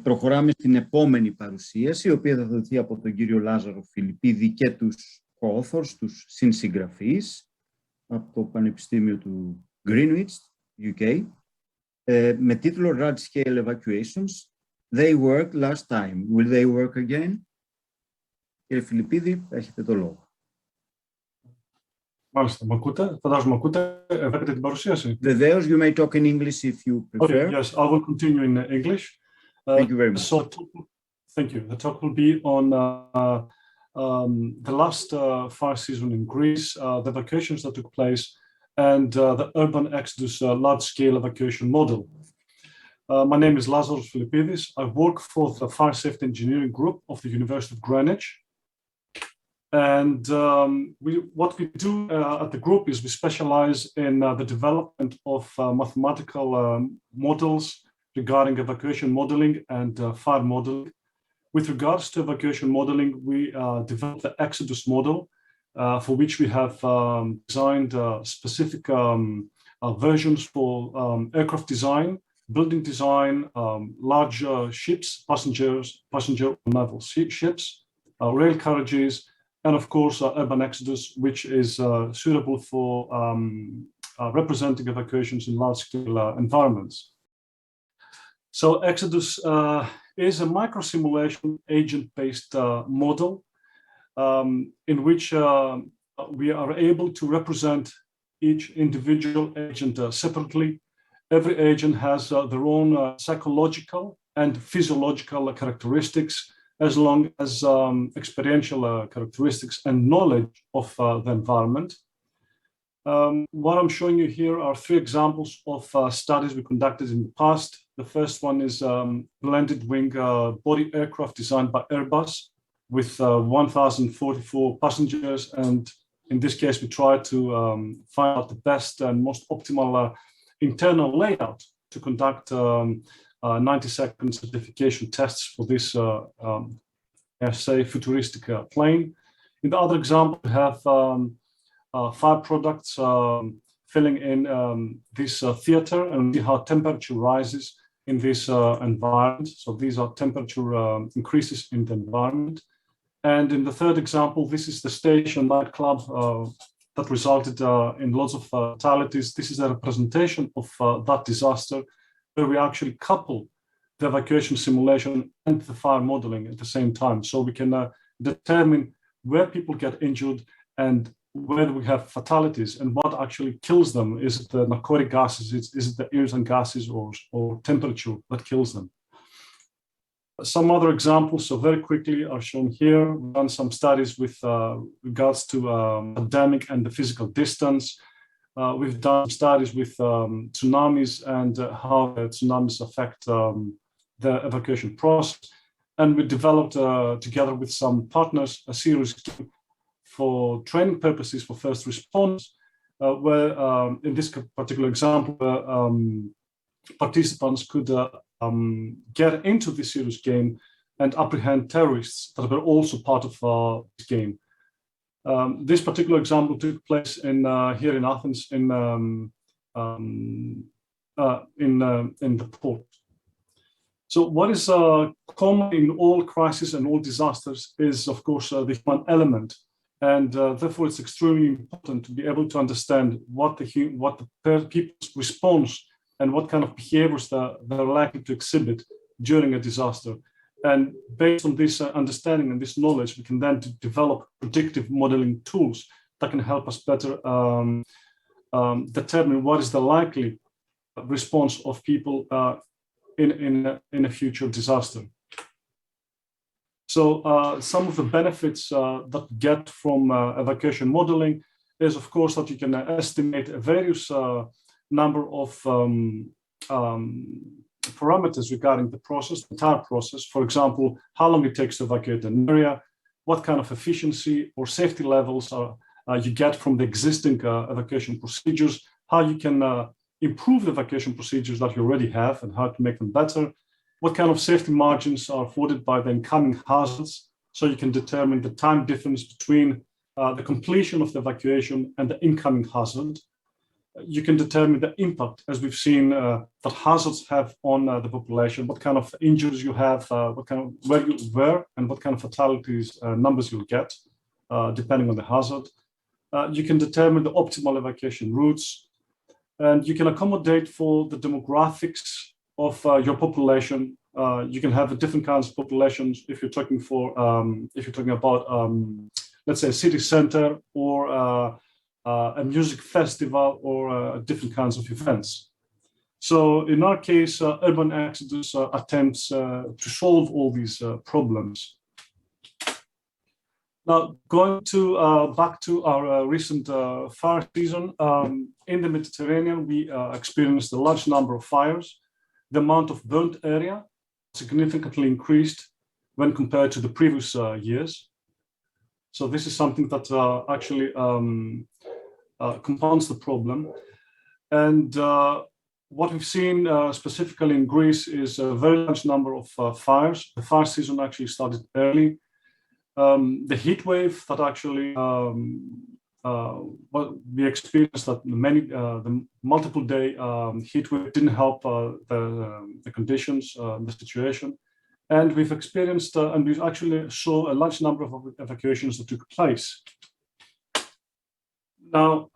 Προχωράμε στην επόμενη παρουσίαση, η οποία θα δοθεί από τον κύριο Λάζαρο Φιλιππίδη και τους co-authors, τους συνσυγγραφείς, από το Πανεπιστήμιο του Greenwich, UK, με τίτλο Large Scale Evacuations. They worked last time. Will they work again? Κύριε Φιλιππίδη, έχετε το λόγο. Μάλιστα, με ακούτε, φαντάζομαι ακούτε, βλέπετε την παρουσίαση. Βεβαίως, you may talk in English if you prefer. Okay, yes, I will continue in English. Thank you very much. So, thank you. The talk will be on the last fire season in Greece, the evacuations that took place, and the urban exodus large-scale evacuation model. My name is Lazaros Filippidis. I work for the Fire Safety Engineering Group of the University of Greenwich. And what we do at the group is we specialize in the development of mathematical models regarding evacuation modeling and fire modeling. With regards to evacuation modeling, we developed the Exodus model, for which we have designed specific versions for aircraft design, building design, large ships, passenger naval ships, rail carriages, and of course, urban exodus, which is suitable for representing evacuations in large-scale environments. So Exodus is a micro-simulation agent-based model in which we are able to represent each individual agent separately. Every agent has their own psychological and physiological characteristics, as long as experiential characteristics and knowledge of the environment. What I'm showing you here are three examples of studies we conducted in the past. The first one is blended wing body aircraft designed by Airbus with 1,044 passengers. And in this case, we tried to find out the best and most optimal internal layout to conduct 90-second certification tests for this futuristic plane. In the other example, we have fire products filling in this theater and see how temperature rises in this environment. So these are temperature increases in the environment. And in the third example, this is the station nightclub that resulted in lots of fatalities. This is a representation of that disaster, where we actually couple the evacuation simulation and the fire modeling at the same time. So we can determine where people get injured and where we have fatalities and what actually kills them. Is it the narcotic gases, is it the irritant gases or temperature that kills them? Some other examples, so very quickly, are shown here. We've done some studies with regards to pandemic and the physical distance. We've done studies with tsunamis and how tsunamis affect the evacuation process. And we developed, together with some partners, a series for training purposes for first response, where in this particular example, participants could get into this serious game and apprehend terrorists that were also part of this game. This particular example took place here in Athens in the port. So what is common in all crises and all disasters is, of course, the human element. And therefore, it's extremely important to be able to understand what the people's response and what kind of behaviors they're likely to exhibit during a disaster. And based on this understanding and this knowledge, we can then develop predictive modeling tools that can help us better determine what is the likely response of people in a future disaster. So some of the benefits that we get from evacuation modeling is, of course, that you can estimate a various number of parameters regarding the process, the entire process. For example, how long it takes to evacuate an area, what kind of efficiency or safety levels you get from the existing evacuation procedures, how you can improve the evacuation procedures that you already have and how to make them better, what kind of safety margins are afforded by the incoming hazards, so you can determine the time difference between the completion of the evacuation and the incoming hazard. you can determine the impact, as we've seen, that hazards have on the population, what kind of injuries you have, what kind of where you were, and what kind of fatalities numbers you'll get, depending on the hazard. You can determine the optimal evacuation routes, and you can accommodate for the demographics of your population. You can have different kinds of populations if you're talking about, let's say, a city center or a music festival or different kinds of events. So in our case, Urban Exodus attempts to solve all these problems. Now, going back to our recent fire season, in the Mediterranean, we experienced a large number of fires. The amount of burnt area significantly increased when compared to the previous years. So this is something that actually compounds the problem. And what we've seen specifically in Greece is a very large number of fires. The fire season actually started early. The heat wave that actually we experienced, that the multiple day heat wave didn't help the conditions, the situation. And we've experienced, and we actually saw a large number of evacuations that took place. Now,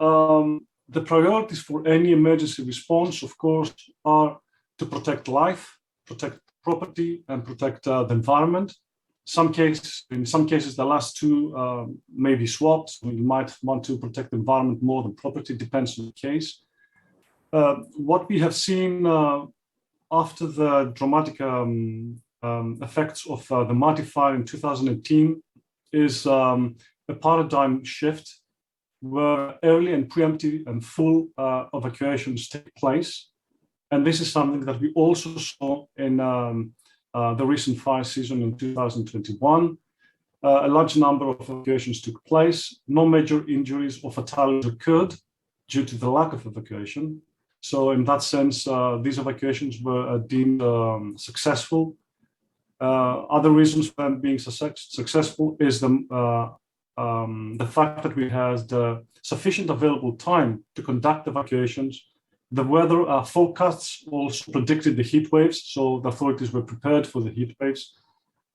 the priorities for any emergency response, of course, are to protect life, protect property, and protect the environment. In some cases, the last two may be swapped. So you might want to protect the environment more than property, depends on the case. What we have seen after the dramatic effects of the Marty fire in 2018 is a paradigm shift where early and preemptive and full evacuations take place. And this is something that we also saw in the recent fire season in 2021. A large number of evacuations took place. No major injuries or fatalities occurred due to the lack of evacuation. So in that sense, these evacuations were deemed successful. Other reasons for them being successful is the fact that we had sufficient available time to conduct evacuations. The weather forecasts also predicted the heat waves, so the authorities were prepared for the heat waves,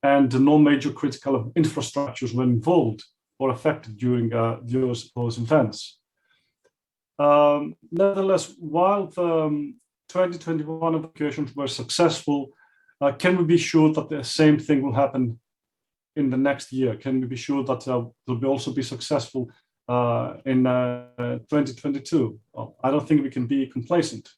and no major critical infrastructures were involved or affected during those events. Nevertheless, while the 2021 evacuations were successful, can we be sure that the same thing will happen in the next year? Can we be sure that they'll also be successful in 2022? Well, I don't think we can be complacent.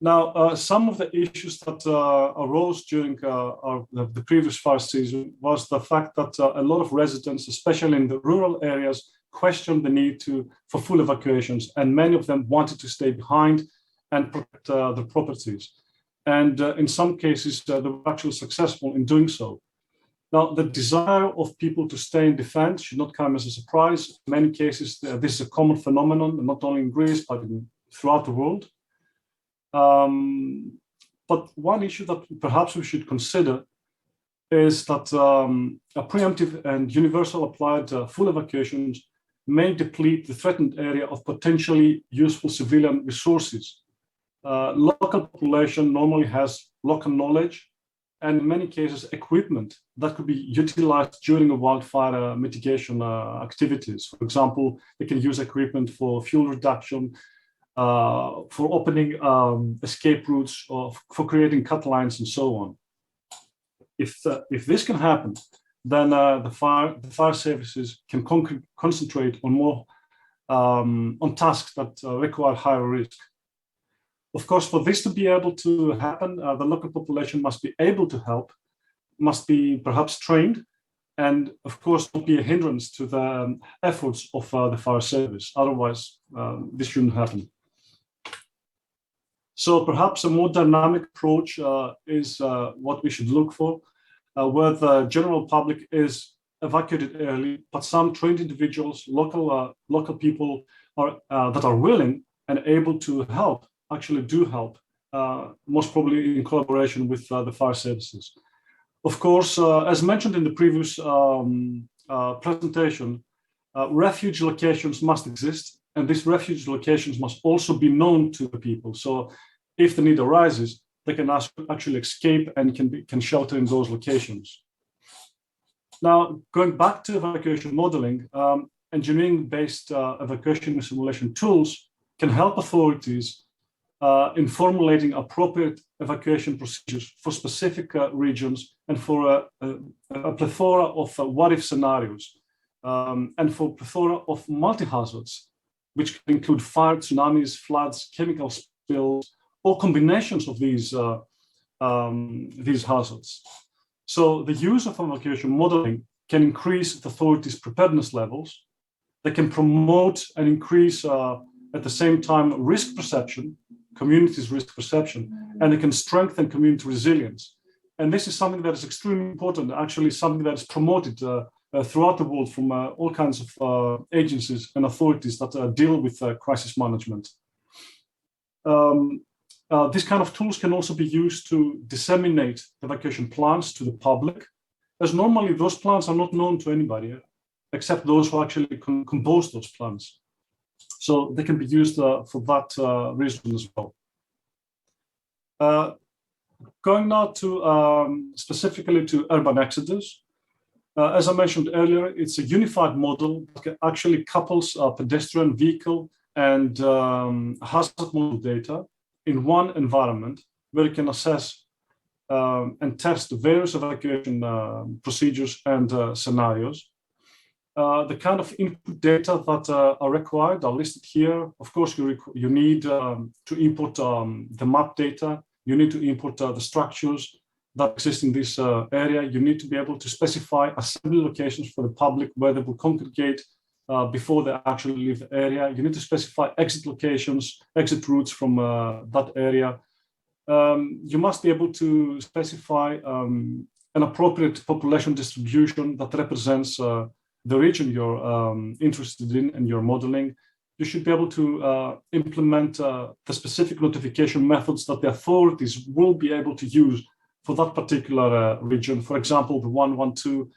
Now, some of the issues that arose during the previous fire season was the fact that a lot of residents, especially in the rural areas, questioned the need for full evacuations, and many of them wanted to stay behind and protect their properties. And in some cases, they were actually successful in doing so. Now, the desire of people to stay and defend should not come as a surprise. In many cases, this is a common phenomenon, not only in Greece, but throughout the world. But one issue that perhaps we should consider is that a preemptive and universal applied full evacuations may deplete the threatened area of potentially useful civilian resources. Local population normally has local knowledge and in many cases equipment that could be utilized during a wildfire mitigation activities. For example, they can use equipment for fuel reduction, for opening escape routes, or for creating cut lines and so on. If this can happen, then the fire services can concentrate on more on tasks that require higher risk. Of course, for this to be able to happen, the local population must be able to help, must be perhaps trained, and of course not be a hindrance to the efforts of the fire service. Otherwise, this shouldn't happen. So perhaps a more dynamic approach is what we should look for, where the general public is evacuated early, but some trained individuals, local people that are willing and able to help, actually do help, most probably in collaboration with the fire services. Of course, as mentioned in the previous presentation, refuge locations must exist and these refuge locations must also be known to the people. So if the need arises, they can actually escape and can shelter in those locations. Now, going back to evacuation modeling, engineering-based evacuation simulation tools can help authorities in formulating appropriate evacuation procedures for specific regions and for a plethora of what-if scenarios, and for a plethora of multi-hazards, which can include fire, tsunamis, floods, chemical spills, or combinations of these hazards. So the use of evacuation modeling can increase the authorities' preparedness levels. They can promote and increase at the same time risk perception, communities' risk perception, and it can strengthen community resilience. And this is something that is extremely important, actually something that is promoted throughout the world from all kinds of agencies and authorities that deal with crisis management. These kind of tools can also be used to disseminate evacuation plans to the public, as normally those plans are not known to anybody except those who actually compose those plans. So they can be used for that reason as well. Going now to specifically to urban exodus. As I mentioned earlier, it's a unified model that actually couples pedestrian, vehicle, and hazard model data in one environment where you can assess and test various evacuation procedures and scenarios. The kind of input data that are required are listed here. Of course, you need to import the map data. You need to import the structures that exist in this area. You need to be able to specify assembly locations for the public where they will congregate before they actually leave the area. You need to specify exit locations, exit routes from that area. You must be able to specify an appropriate population distribution that represents the region you're interested in and you're modeling. You should be able to implement the specific notification methods that the authorities will be able to use for that particular region. For example, the 112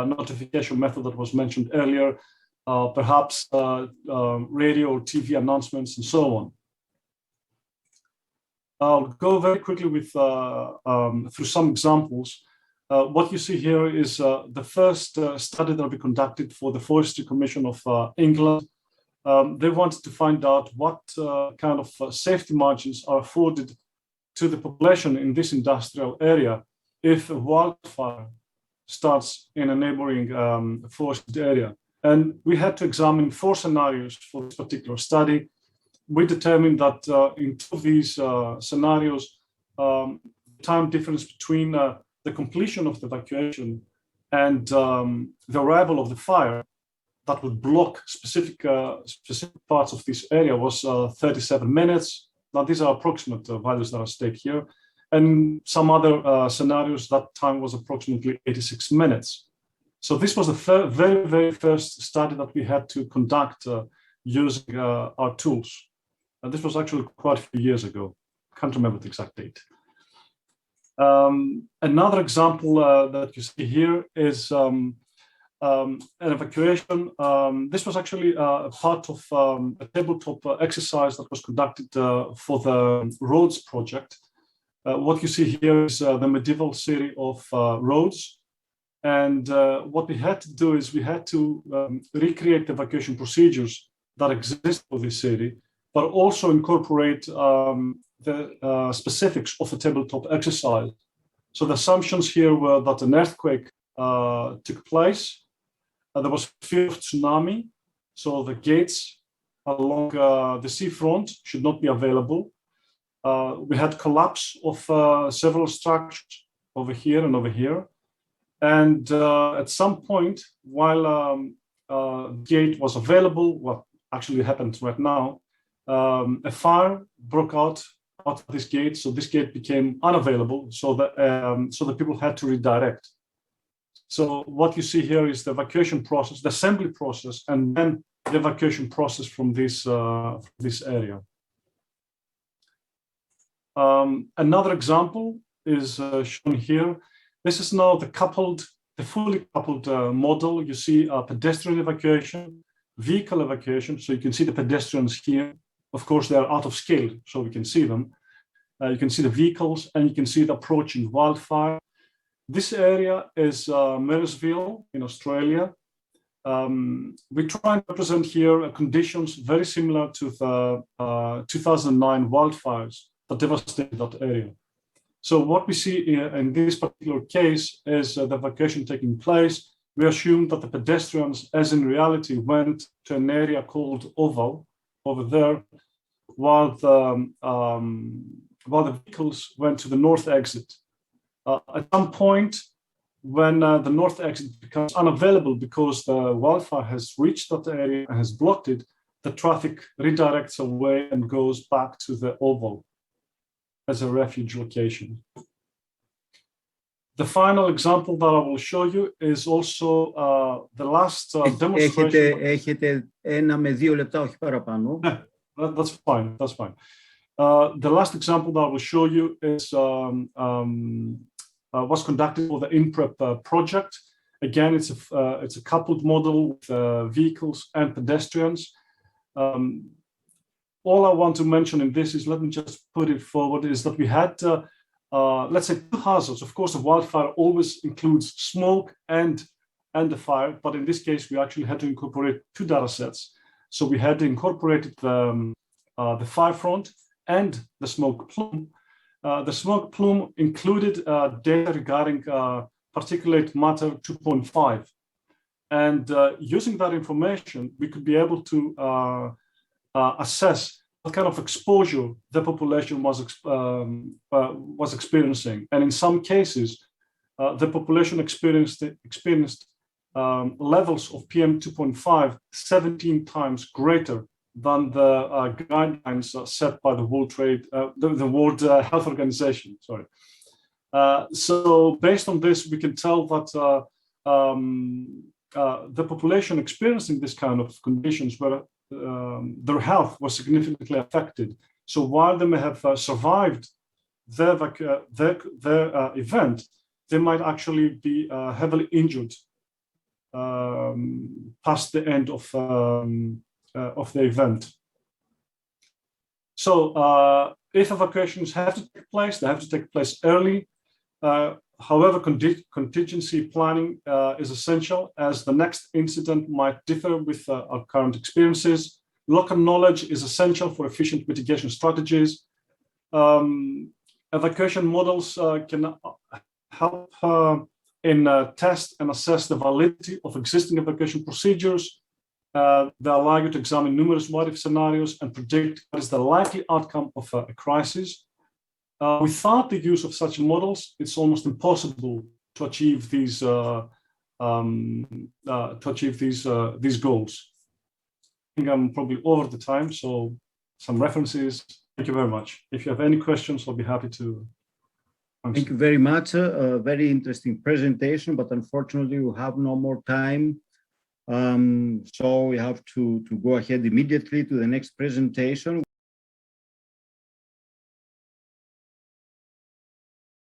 notification method that was mentioned earlier, perhaps radio or TV announcements and so on. I'll go very quickly with through some examples. What you see here is the first study that we conducted for the Forestry Commission of England. They wanted to find out what kind of safety margins are afforded to the population in this industrial area if a wildfire starts in a neighboring forested area. And we had to examine 4 scenarios for this particular study. We determined that in 2 of these scenarios, time difference between the completion of the evacuation and the arrival of the fire that would block specific parts of this area was 37 minutes. Now, these are approximate values that are stated here. And some other scenarios, that time was approximately 86 minutes. So this was the very, very first study that we had to conduct using our tools. And this was actually quite a few years ago. Can't remember the exact date. Another example that you see here is an evacuation. This was actually a part of a tabletop exercise that was conducted for the roads project. What you see here is the medieval city of Rhodes. And what we had to do is we had to recreate the evacuation procedures that exist for this city, but also incorporate the specifics of the tabletop exercise. So the assumptions here were that an earthquake took place. There was fear of tsunami, so the gates along the seafront should not be available. We had collapse of several structures over here and over here. And at some point, while the gate was available, what actually happens right now, a fire broke out of this gate, so this gate became unavailable, so the people had to redirect. So what you see here is the evacuation process, the assembly process, and then the evacuation process from this area. Another example is shown here. This is now the fully coupled model. You see pedestrian evacuation, vehicle evacuation. So you can see the pedestrians here. Of course, they're out of scale, so we can see them. You can see the vehicles, and you can see the approaching wildfire. This area is Marysville in Australia. We try and represent here conditions very similar to the 2009 wildfires that devastated that area. So what we see in this particular case is the evacuation taking place. We assume that the pedestrians, as in reality, went to an area called Oval over there, while the vehicles went to the north exit. At some point, when the north exit becomes unavailable because the wildfire has reached that area and has blocked it, the traffic redirects away and goes back to the Oval as a refuge location. The final example that I will show you is also the last demonstration. Έχετε 1 με 2 λεπτά, όχι παραπάνω. That's fine, that's fine. The last example that I will show you is was conducted for the INPREP project. Again, it's a coupled model with vehicles and pedestrians. All I want to mention in this is, let me just put it forward, is that we had, let's say, 2 hazards. Of course, the wildfire always includes smoke and the fire, but in this case, we actually had to incorporate 2 data sets. So we had incorporated the fire front and the smoke plume. The smoke plume included data regarding particulate matter 2.5. And using that information, we could be able to assess what kind of exposure the population was experiencing. And in some cases, the population experienced levels of PM 2.5 17 times greater than the guidelines set by the World Health Organization. Sorry. So based on this, we can tell that the population experiencing this kind of conditions were their health was significantly affected. So while they may have survived their event, they might actually be heavily injured past the end of the event. So if evacuations have to take place, they have to take place early. However, contingency planning is essential, as the next incident might differ with our current experiences. Local knowledge is essential for efficient mitigation strategies. Evacuation models can help in test and assess the validity of existing evacuation procedures. They allow you to examine numerous what-if scenarios and predict what is the likely outcome of a crisis. Without the use of such models, it's almost impossible to achieve these goals. I think I'm probably over the time, so some references. Thank you very much. If you have any questions, I'll be happy to answer. Thank you very much. A very interesting presentation, but unfortunately we have no more time. So we have to go ahead immediately to the next presentation.